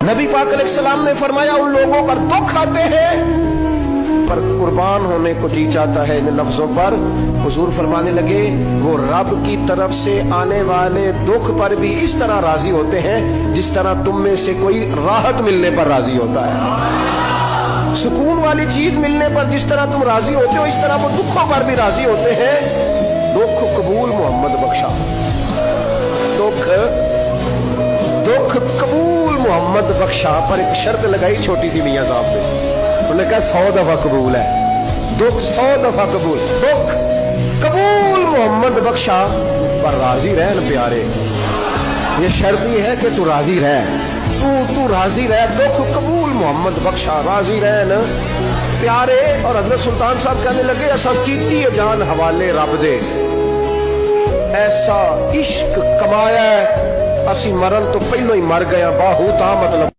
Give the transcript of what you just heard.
नबी पाक अलैहिस्सलाम ने फरमाया उन लोगों पर दुख आते हैं पर कुर्बान होने को जी चाहता है। इन लफ्जों पर हुजूर फरमाने लगे वो रब की तरफ से आने वाले दुख पर भी इस तरह राजी होते हैं जिस तरह तुम में से कोई राहत मिलने पर राजी होता है। सुकून वाली चीज मिलने पर जिस तरह तुम राजी होते हो इस तरह वो दुखों पर भी राजी होते हैं। दुख कबूल मोहम्मद बख्शा, दुख कबूल मोहम्मद बख्शा पर एक शर्त लगाई छोटी सी मियां साहब ने। उन्होंने कहा 100 दफा कबूल है, दुख 100 दफा कबूल, दुख कबूल मोहम्मद बख्शा पर राजी रहन प्यारे। ये शर्त ही है कि तू राजी रह, तू राजी रह, दुख कबूल मोहम्मद बख्शा, राजी रहन प्यारे। और हजरत सुल्तान साहब कहने लगे असा कीती जान हवाले रब दे, ऐसा इश्क कमाया असी मरन तो पहलो ही मर गया बाहू ता मतलब